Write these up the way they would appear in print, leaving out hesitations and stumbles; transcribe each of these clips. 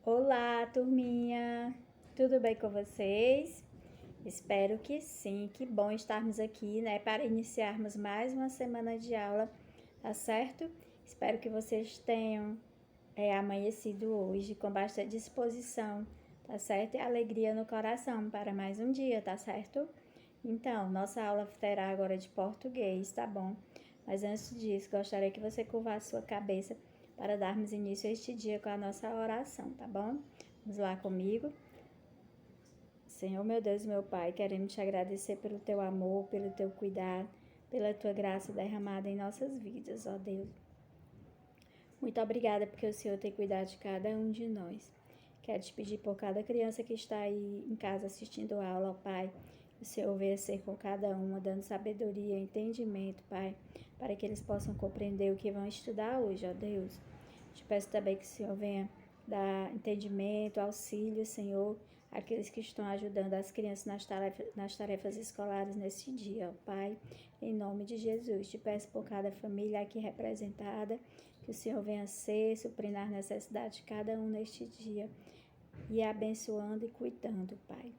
Olá, turminha! Tudo bem com vocês? Espero que sim. Que bom estarmos aqui, né, para iniciarmos mais uma semana de aula, tá certo? Espero que vocês tenham amanhecido hoje com bastante disposição, tá certo? E alegria no coração para mais um dia, tá certo? Então, nossa aula terá agora de português, tá bom? Mas antes disso, gostaria que você curvasse sua cabeça para darmos início a este dia com a nossa oração, tá bom? Vamos lá comigo. Senhor, meu Deus e meu Pai, queremos te agradecer pelo teu amor, pelo teu cuidado, pela tua graça derramada em nossas vidas, ó Deus. Muito obrigada porque o Senhor tem cuidado de cada um de nós. Quero te pedir por cada criança que está aí em casa assistindo a aula, ó Pai, que o Senhor venha ser com cada uma, dando sabedoria, entendimento, Pai, para que eles possam compreender o que vão estudar hoje, ó Deus. Te peço também que o Senhor venha dar entendimento, auxílio, Senhor, àqueles que estão ajudando as crianças nas tarefas escolares neste dia, ó Pai, em nome de Jesus. Te peço por cada família aqui representada, que o Senhor venha ser, suprindo as necessidades de cada um neste dia e abençoando e cuidando, Pai.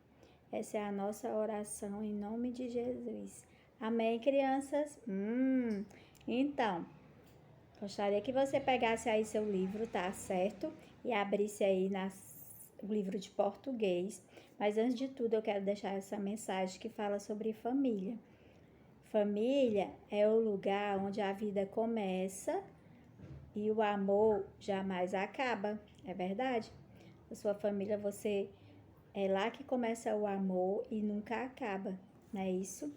Essa é a nossa oração em nome de Jesus. Amém, crianças? Então, gostaria que você pegasse aí seu livro, tá certo? E abrisse aí o livro de português. Mas antes de tudo, eu quero deixar essa mensagem que fala sobre família. Família é o lugar onde a vida começa e o amor jamais acaba, é verdade? A sua família, é lá que começa o amor e nunca acaba, não é isso?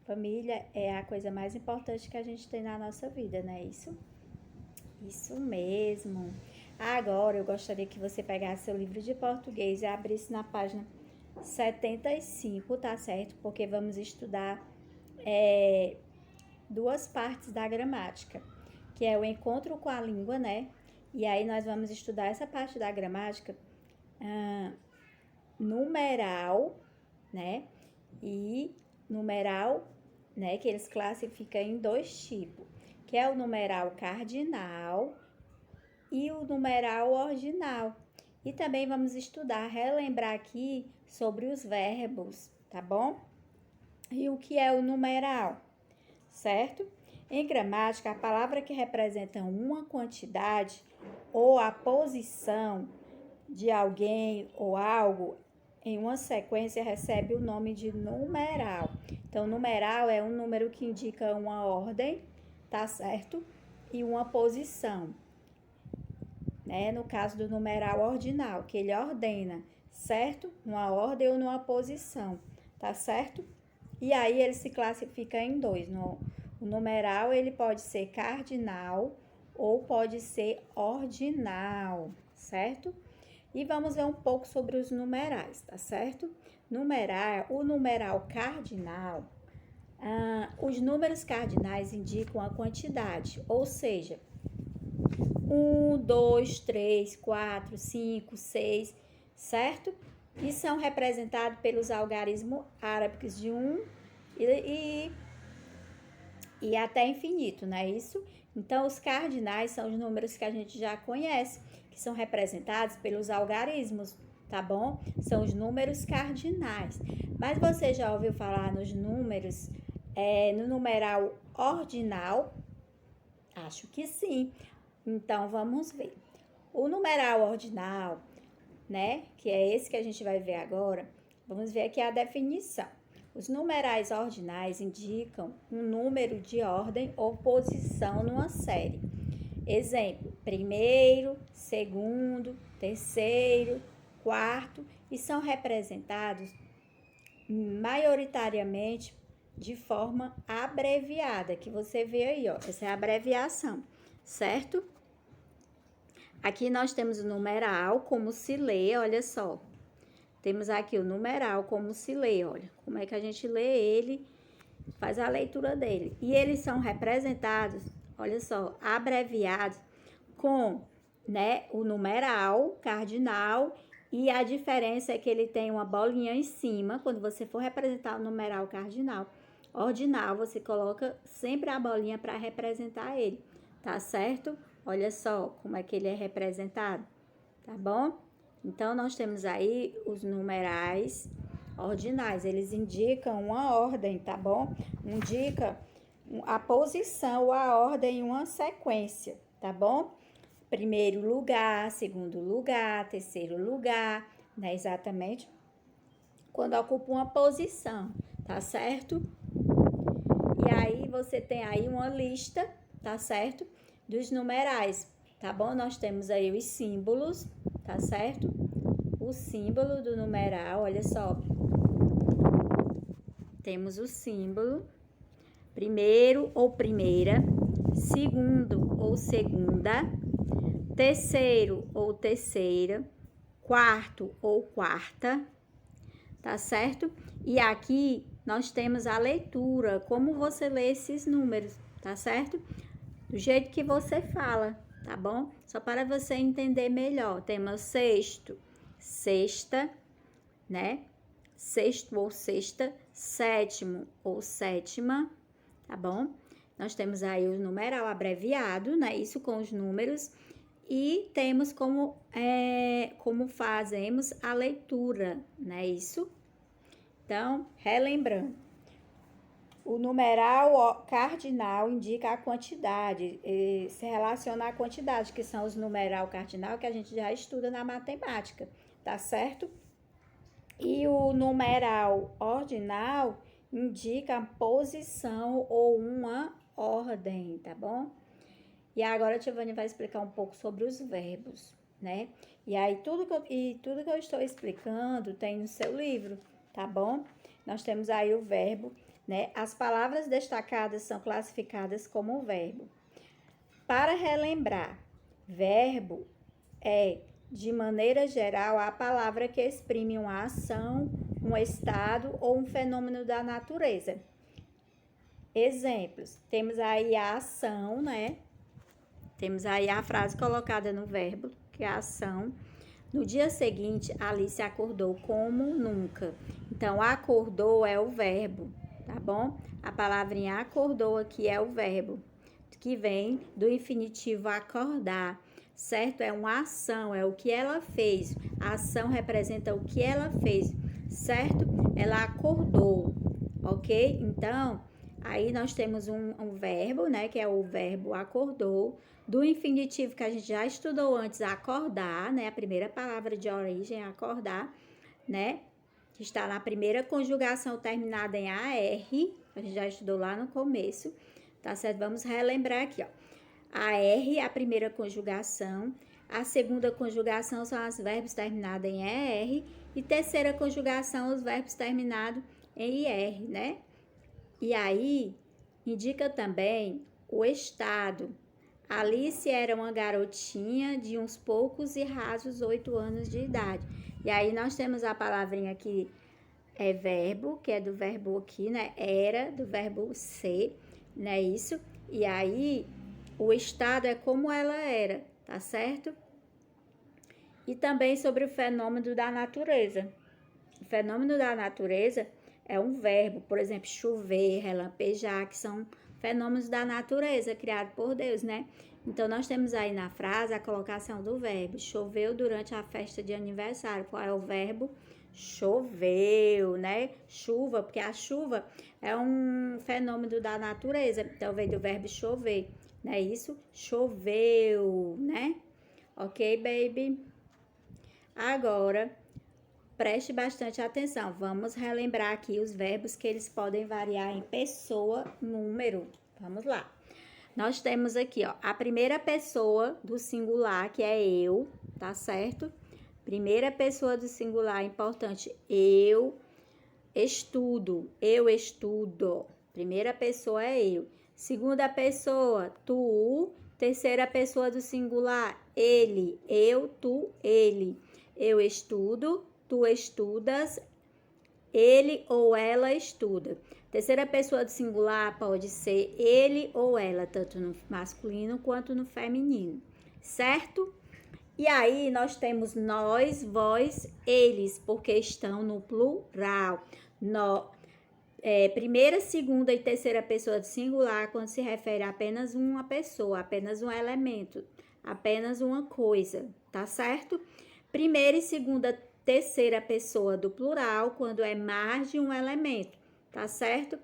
Família é a coisa mais importante que a gente tem na nossa vida, não é isso? Isso mesmo. Agora eu gostaria que você pegasse seu livro de português e abrisse na página 75, tá certo? Porque vamos estudar duas partes da gramática, que é o encontro com a língua, né? E aí nós vamos estudar essa parte da gramática numeral, né? E numeral, né? Que eles classificam em dois tipos, que é o numeral cardinal e o numeral ordinal. E também vamos estudar, relembrar aqui sobre os verbos, tá bom? E o que é o numeral, certo? Em gramática, a palavra que representa uma quantidade ou a posição de alguém ou algo em uma sequência recebe o nome de numeral. Então, numeral é um número que indica uma ordem, tá certo? E uma posição, né? No caso do numeral ordinal, que ele ordena, certo? Numa ordem ou numa posição, tá certo? E aí ele se classifica em dois. O numeral ele pode ser cardinal ou pode ser ordinal, certo? E vamos ver um pouco sobre os numerais, tá certo? O numeral cardinal, os números cardinais indicam a quantidade, ou seja, 1, 2, 3, 4, 5, 6, certo? E são representados pelos algarismos árabes de 1 e até infinito, não é isso? Então, os cardinais são os números que a gente já conhece, que são representados pelos algarismos, tá bom? São os números cardinais. Mas você já ouviu falar nos números, no numeral ordinal? Acho que sim. Então, vamos ver. O numeral ordinal, né, que é esse que a gente vai ver agora, vamos ver aqui a definição. Os numerais ordinais indicam um número de ordem ou posição numa série. Exemplo, primeiro, segundo, terceiro, quarto, e são representados maioritariamente de forma abreviada, que você vê aí, ó, essa é a abreviação, certo? Aqui nós temos o numeral, como se lê, olha só. Temos aqui o numeral, como se lê, olha. Como é que a gente lê ele, faz a leitura dele. E eles são representados, olha só, abreviados com, né, o numeral cardinal. E a diferença é que ele tem uma bolinha em cima. Quando você for representar o numeral cardinal, ordinal, você coloca sempre a bolinha para representar ele, tá certo? Olha só como é que ele é representado, tá bom? Então, nós temos aí os numerais ordinais, eles indicam uma ordem, tá bom? Indica a posição, a ordem em uma sequência, tá bom? Primeiro lugar, segundo lugar, terceiro lugar, né? Exatamente quando ocupa uma posição, tá certo? E aí você tem aí uma lista, tá certo? Dos numerais, tá bom? Nós temos aí os símbolos, tá certo? O símbolo do numeral, olha só. Temos o símbolo, primeiro ou primeira, segundo ou segunda, terceiro ou terceira, quarto ou quarta, tá certo? E aqui nós temos a leitura, como você lê esses números, tá certo? Do jeito que você fala, tá bom? Só para você entender melhor. Temos sexto, sexta, né? Sexto ou sexta, sétimo ou sétima, tá bom? Nós temos aí o numeral abreviado, né? Isso com os números. E temos como fazemos a leitura, né? Isso. Então, relembrando. O numeral cardinal indica a quantidade, se relaciona à quantidade, que são os numeral cardinal que a gente já estuda na matemática, tá certo? E o numeral ordinal indica a posição ou uma ordem, tá bom? E agora a Tiovani vai explicar um pouco sobre os verbos, né? E aí tudo que eu estou explicando tem no seu livro, tá bom? Nós temos aí o verbo, né? As palavras destacadas são classificadas como verbo. Para relembrar, verbo é, de maneira geral, a palavra que exprime uma ação, um estado ou um fenômeno da natureza. Exemplos, temos aí a ação, né? Temos aí a frase colocada no verbo, que é a ação. No dia seguinte, Alice acordou como nunca. Então, acordou é o verbo, tá bom? A palavrinha acordou aqui é o verbo, que vem do infinitivo acordar, certo? É uma ação, é o que ela fez. A ação representa o que ela fez, certo? Ela acordou, ok? Então, aí nós temos um verbo, né? Que é o verbo acordou, do infinitivo que a gente já estudou antes, acordar, né? A primeira palavra de origem, acordar, né? Que está na primeira conjugação terminada em AR, a gente já estudou lá no começo, tá certo? Vamos relembrar aqui, ó. AR é a primeira conjugação, a segunda conjugação são os verbos terminados em ER e terceira conjugação os verbos terminados em IR, né? E aí, indica também o estado. Alice era uma garotinha de uns poucos e rasos 8 anos de idade. E aí, nós temos a palavrinha aqui, é verbo, que é do verbo aqui, né? Era, do verbo ser, né? Isso. E aí, o estado é como ela era, tá certo? E também sobre o fenômeno da natureza. O fenômeno da natureza é um verbo, por exemplo, chover, relampejar, que são fenômenos da natureza criados por Deus, né? Então, nós temos aí na frase a colocação do verbo. Choveu durante a festa de aniversário. Qual é o verbo? Choveu, né? Chuva, porque a chuva é um fenômeno da natureza. Então, vem do verbo chover, não é isso? Choveu, né? Ok, baby? Agora, preste bastante atenção. Vamos relembrar aqui os verbos que eles podem variar em pessoa, número. Vamos lá. Nós temos aqui, ó, a primeira pessoa do singular, que é eu, tá certo? Primeira pessoa do singular, importante, eu estudo, eu estudo. Primeira pessoa é eu. Segunda pessoa, tu. Terceira pessoa do singular, ele, eu, tu, ele. Eu estudo, tu estudas, ele ou ela estuda. Terceira pessoa do singular pode ser ele ou ela, tanto no masculino quanto no feminino, certo? E aí nós temos nós, vós, eles, porque estão no plural. Primeira, segunda e terceira pessoa do singular, quando se refere a apenas uma pessoa, apenas um elemento, apenas uma coisa, tá certo? primeira e segunda, terceira pessoa do plural, quando é mais de um elemento, tá certo?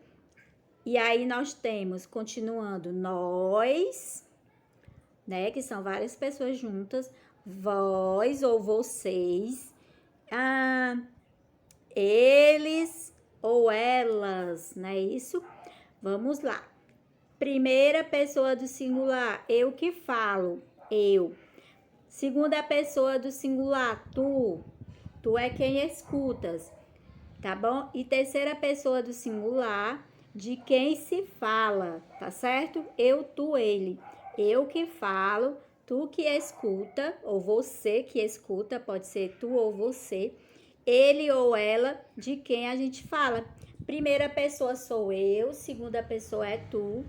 E aí nós temos, continuando, nós, né, que são várias pessoas juntas, vós ou vocês, eles ou elas, não é isso? Vamos lá. Primeira pessoa do singular, eu que falo, eu. Segunda pessoa do singular, tu. Tu é quem escutas, tá bom? E terceira pessoa do singular, de quem se fala, tá certo? Eu, tu, ele. Eu que falo, tu que escuta, ou você que escuta, pode ser tu ou você. Ele ou ela, de quem a gente fala. Primeira pessoa sou eu, segunda pessoa é tu,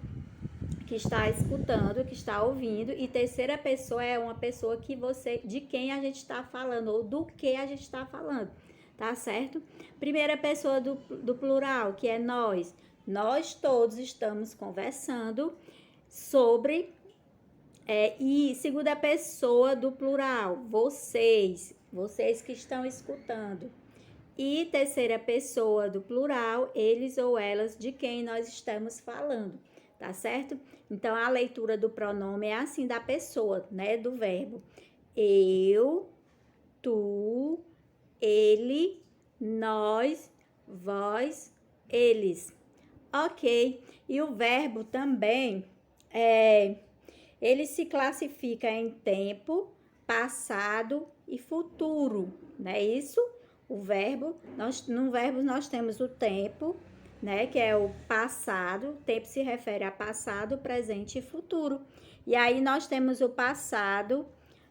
que está escutando, que está ouvindo, e terceira pessoa é uma pessoa que você, de quem a gente está falando, ou do que a gente está falando, tá certo? Primeira pessoa do plural, que é nós. Nós todos estamos conversando sobre, e segunda pessoa do plural, vocês que estão escutando. E terceira pessoa do plural, eles ou elas, de quem nós estamos falando, tá certo? Então, a leitura do pronome é assim da pessoa, né? Do verbo. Eu, tu, ele, nós, vós, eles. Ok. E o verbo também, ele se classifica em tempo, passado e futuro, não é isso? O verbo, no verbo nós temos o tempo, né, que é o passado. O tempo se refere a passado, presente e futuro. E aí nós temos o passado,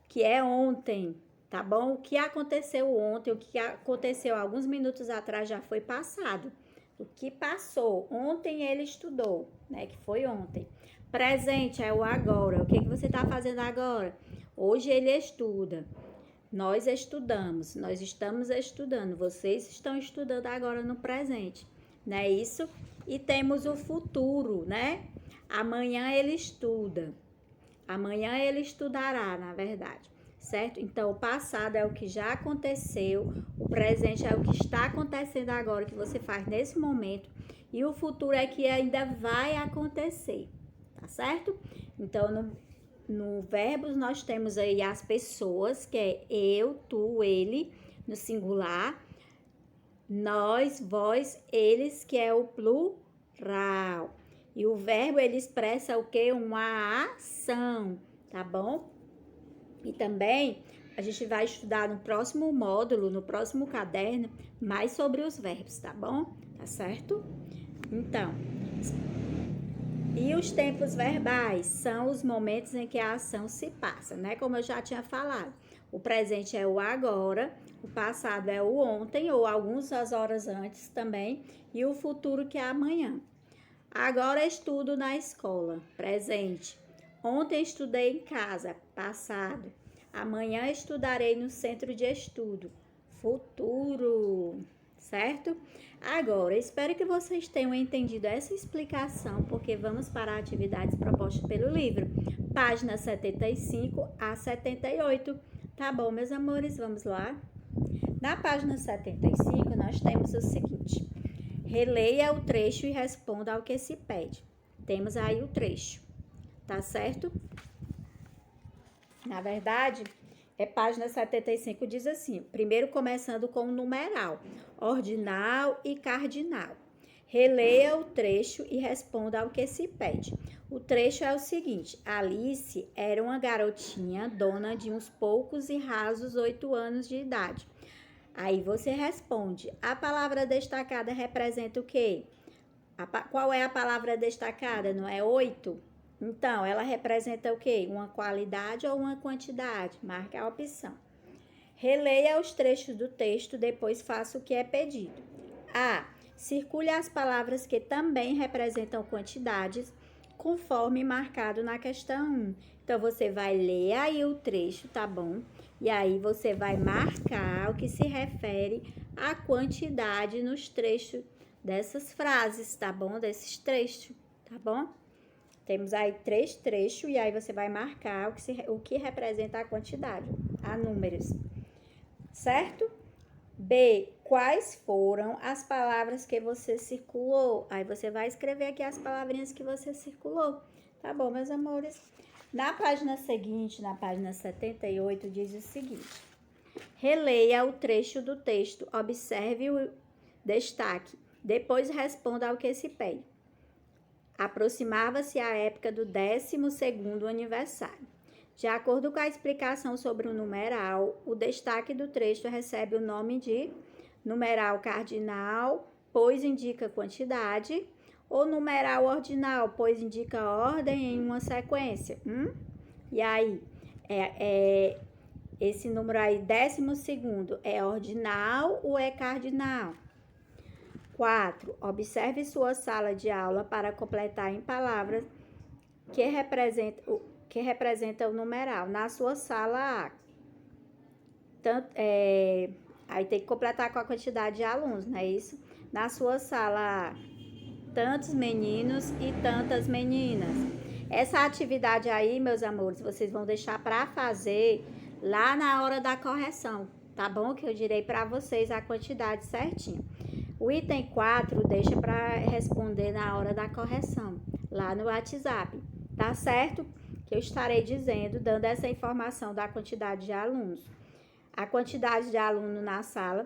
que é ontem, tá bom? O que aconteceu ontem, o que aconteceu alguns minutos atrás já foi passado. O que passou, ontem ele estudou, né, que foi ontem. Presente é o agora. O que você está fazendo agora? Hoje ele estuda. Nós estudamos, nós estamos estudando, vocês estão estudando agora no presente, não é isso? E temos o futuro, né? Amanhã ele estuda, amanhã ele estudará, na verdade, certo? Então, o passado é o que já aconteceu, o presente é o que está acontecendo agora, que você faz nesse momento, e o futuro é que ainda vai acontecer, tá certo? Então, no verbos nós temos aí as pessoas, que é eu, tu, ele, no singular. Nós, vós, eles, que é o plural. E o verbo, ele expressa o quê? Uma ação, tá bom? E também a gente vai estudar no próximo módulo, no próximo caderno, mais sobre os verbos, tá bom? Tá certo? Então, e os tempos verbais são os momentos em que a ação se passa, né? Como eu já tinha falado. O presente é o agora, o passado é o ontem, ou algumas horas antes também, e o futuro que é amanhã. Agora estudo na escola, presente. Ontem estudei em casa, passado. Amanhã estudarei no centro de estudo, futuro, certo? Agora, espero que vocês tenham entendido essa explicação, porque vamos para atividades propostas pelo livro, página 75 a 78. Tá bom, meus amores? Vamos lá? Na página 75, nós temos o seguinte: releia o trecho e responda ao que se pede. Temos aí o trecho, tá certo? Na verdade, página 75 diz assim, primeiro começando com o numeral, ordinal e cardinal. Releia o trecho e responda ao que se pede. O trecho é o seguinte: Alice era uma garotinha dona de uns poucos e rasos 8 anos de idade. Aí você responde, a palavra destacada representa o quê? Qual é a palavra destacada? Não é 8? Então, ela representa o quê? Uma qualidade ou uma quantidade? Marque a opção. Releia os trechos do texto, depois faça o que é pedido. A. Circule as palavras que também representam quantidades, conforme marcado na questão 1. Então, você vai ler aí o trecho, tá bom? E aí, você vai marcar o que se refere à quantidade nos trechos dessas frases, tá bom? Desses trechos, tá bom? Temos aí 3 trechos e aí você vai marcar o que representa a quantidade, a números. certo? B, quais foram as palavras que você circulou? Aí você vai escrever aqui as palavrinhas que você circulou. Tá bom, meus amores? Na página seguinte, na página 78, diz o seguinte: releia o trecho do texto, observe o destaque, depois responda ao que se pede. Aproximava-se a época do 12º aniversário. De acordo com a explicação sobre o numeral, o destaque do trecho recebe o nome de numeral cardinal, pois indica quantidade, ou numeral ordinal, pois indica ordem em uma sequência. E aí, esse número aí, 12º, é ordinal ou é cardinal? 4. Observe sua sala de aula para completar em palavras que representa o numeral. Na sua sala, aí tem que completar com a quantidade de alunos, não é isso? Na sua sala, tantos meninos e tantas meninas. Essa atividade aí, meus amores, vocês vão deixar para fazer lá na hora da correção, tá bom? Que eu direi para vocês a quantidade certinho. O item 4 deixa para responder na hora da correção, lá no WhatsApp, tá certo? Que eu estarei dizendo, dando essa informação da quantidade de alunos. A quantidade de aluno na sala,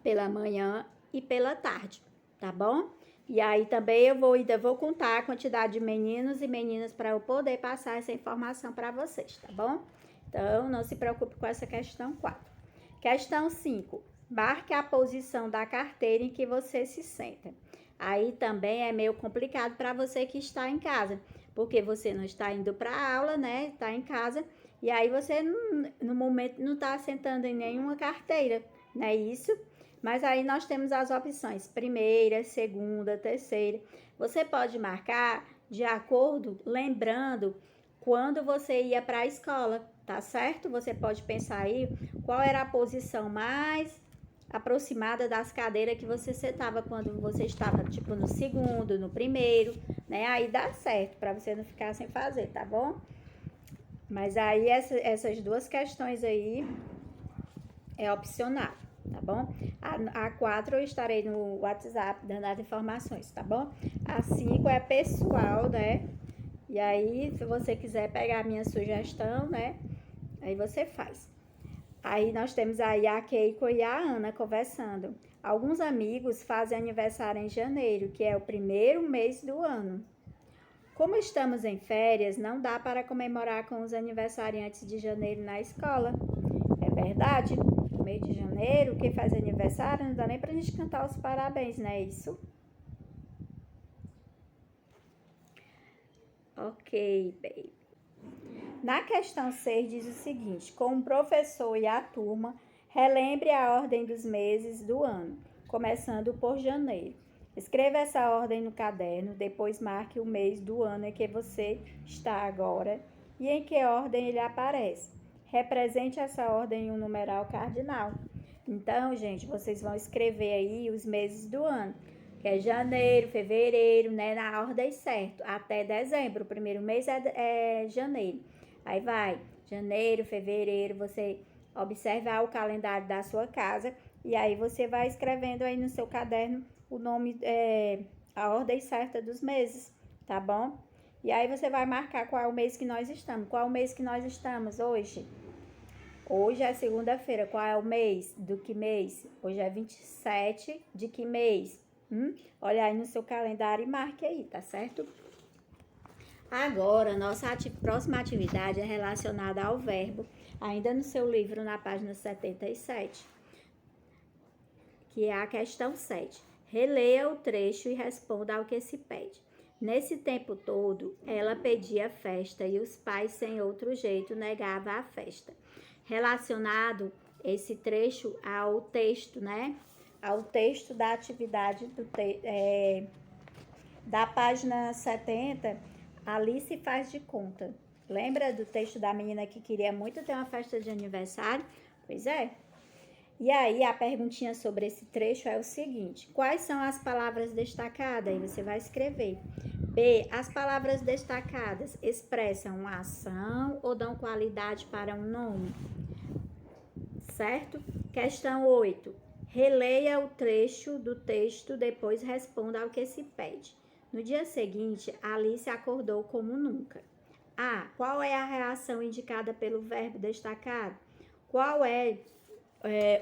pela manhã e pela tarde, tá bom? E aí também eu ainda vou contar a quantidade de meninos e meninas para eu poder passar essa informação para vocês, tá bom? Então, não se preocupe com essa questão 4. Questão 5. Marque a posição da carteira em que você se senta. Aí também é meio complicado para você que está em casa, porque você não está indo para a aula, né? Está em casa, e aí você, no momento, não está sentando em nenhuma carteira, não é isso? Mas aí nós temos as opções, primeira, segunda, terceira. Você pode marcar de acordo, lembrando, quando você ia para a escola, tá certo? Você pode pensar aí qual era a posição mais aproximada das cadeiras que você sentava quando você estava, tipo, no segundo, no primeiro, né? Aí dá certo, para você não ficar sem fazer, tá bom? Mas aí essas duas questões aí é opcional, tá bom? A 4 eu estarei no WhatsApp dando as informações, tá bom? A 5 é pessoal, né? E aí, se você quiser pegar a minha sugestão, né? Aí você faz. Aí nós temos aí a Keiko e a Ana conversando. Alguns amigos fazem aniversário em janeiro, que é o primeiro mês do ano. Como estamos em férias, não dá para comemorar com os aniversariantes de janeiro na escola. É verdade? No mês de janeiro, quem faz aniversário não dá nem pra gente cantar os parabéns, não é isso? Ok, baby. Na questão 6 diz o seguinte: com o professor e a turma, relembre a ordem dos meses do ano, começando por janeiro. Escreva essa ordem no caderno, depois marque o mês do ano em que você está agora e em que ordem ele aparece. Represente essa ordem em um numeral cardinal. Então, gente, vocês vão escrever aí os meses do ano, que é janeiro, fevereiro, né, na ordem certa, até dezembro. O primeiro mês é janeiro. Aí vai, janeiro, fevereiro, você observar o calendário da sua casa e aí você vai escrevendo aí no seu caderno o nome, a ordem certa dos meses, tá bom? E aí você vai marcar qual é o mês que nós estamos. Qual é o mês que nós estamos hoje? Hoje é segunda-feira. Qual é o mês? Do que mês? Hoje é 27 de que mês? Olha aí no seu calendário e marque aí, tá certo? Agora, nossa próxima atividade é relacionada ao verbo, ainda no seu livro, na página 77, que é a questão 7. Releia o trecho e responda ao que se pede. Nesse tempo todo, ela pedia festa e os pais, sem outro jeito, negavam a festa. Relacionado esse trecho ao texto, né? Ao texto da atividade da página 70, ali se faz de conta. Lembra do texto da menina que queria muito ter uma festa de aniversário? Pois é. E aí, a perguntinha sobre esse trecho é o seguinte: quais são as palavras destacadas? Aí você vai escrever. B. As palavras destacadas expressam uma ação ou dão qualidade para um nome? certo? Questão 8. Releia o trecho do texto, depois responda ao que se pede. No dia seguinte, Alice acordou como nunca. A. Qual é a reação indicada pelo verbo destacado? Qual é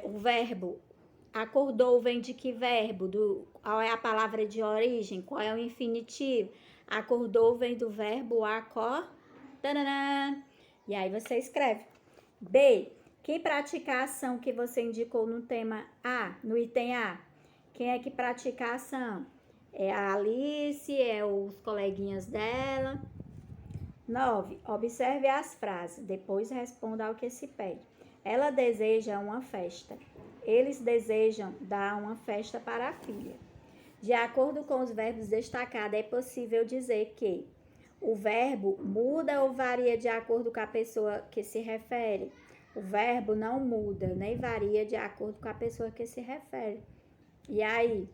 o verbo? Acordou vem de que verbo? Qual é a palavra de origem? Qual é o infinitivo? Acordou vem do verbo acordar. E aí você escreve. B. Quem pratica a ação que você indicou no tema A, no item A? Quem é que pratica a ação? É a Alice, é os coleguinhas dela. 9. Observe as frases, depois responda ao que se pede. Ela deseja uma festa. Eles desejam dar uma festa para a filha. De acordo com os verbos destacados, é possível dizer que o verbo muda ou varia de acordo com a pessoa que se refere. O verbo não muda, nem varia de acordo com a pessoa que se refere. E aí,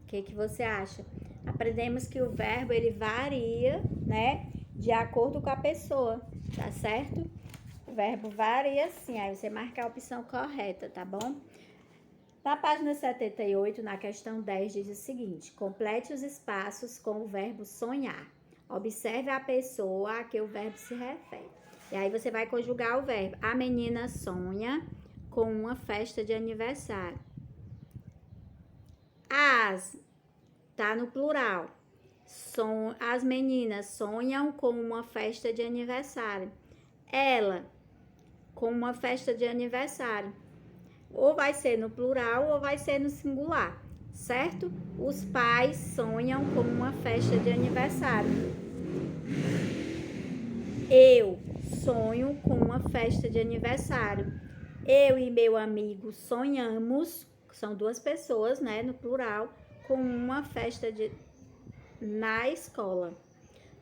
o que você acha? Aprendemos que o verbo, ele varia, né, de acordo com a pessoa, tá certo? O verbo varia sim, aí você marca a opção correta, tá bom? Na página 78, na questão 10, diz o seguinte: complete os espaços com o verbo sonhar. Observe a pessoa a que o verbo se refere. E aí você vai conjugar o verbo. A menina sonha com uma festa de aniversário. Tá no plural. As meninas sonham com uma festa de aniversário. Ela, com uma festa de aniversário. Ou vai ser no plural ou vai ser no singular, certo? Os pais sonham com uma festa de aniversário. Eu sonho com uma festa de aniversário. Eu e meu amigo sonhamos, são duas pessoas, né, no plural, com uma festa na escola.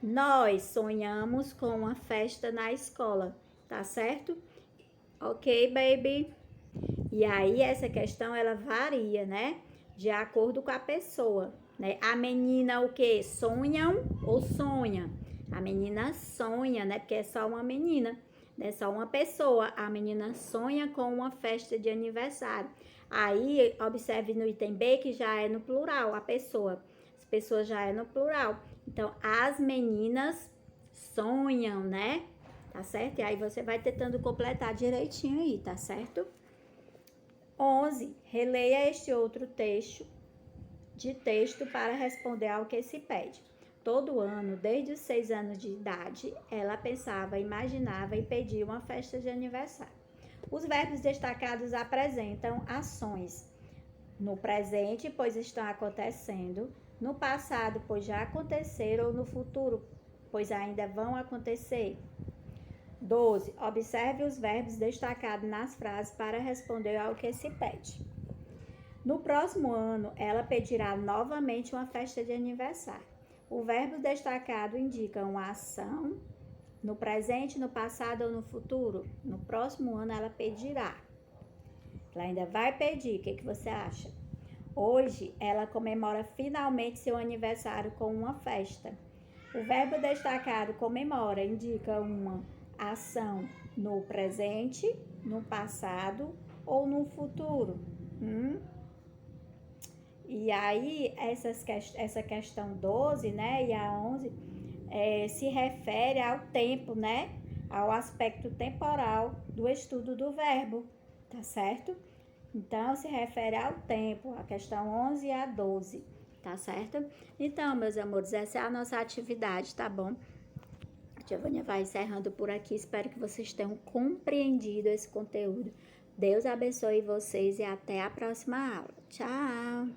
Nós sonhamos com uma festa na escola, tá certo? Ok, baby? E aí, essa questão, ela varia, né? De acordo com a pessoa, né? A menina, o quê? Sonham ou sonha? A menina sonha, né? Porque é só uma menina, é só uma pessoa. A menina sonha com uma festa de aniversário. Aí, observe no item B que já é no plural, a pessoa. As pessoas já é no plural. Então, as meninas sonham, né? Tá certo? E aí, você vai tentando completar direitinho aí, tá certo? 11. Releia este outro texto para responder ao que se pede. Todo ano, desde os 6 anos de idade, ela pensava, imaginava e pedia uma festa de aniversário. Os verbos destacados apresentam ações no presente, pois estão acontecendo, no passado, pois já aconteceram, ou no futuro, pois ainda vão acontecer. 12. Observe os verbos destacados nas frases para responder ao que se pede. No próximo ano, ela pedirá novamente uma festa de aniversário. O verbo destacado indica uma ação no presente, no passado ou no futuro. No próximo ano, ela pedirá. Ela ainda vai pedir. O que você acha? Hoje, ela comemora finalmente seu aniversário com uma festa. O verbo destacado comemora indica uma ação no presente, no passado ou no futuro. E aí, essa questão 12, né, e a 11, se refere ao tempo, né, ao aspecto temporal do estudo do verbo, tá certo? Então, se refere ao tempo, a questão 11 e a 12, tá certo? Então, meus amores, essa é a nossa atividade, tá bom? A Giovânia vai encerrando por aqui. Espero que vocês tenham compreendido esse conteúdo. Deus abençoe vocês e até a próxima aula. Tchau!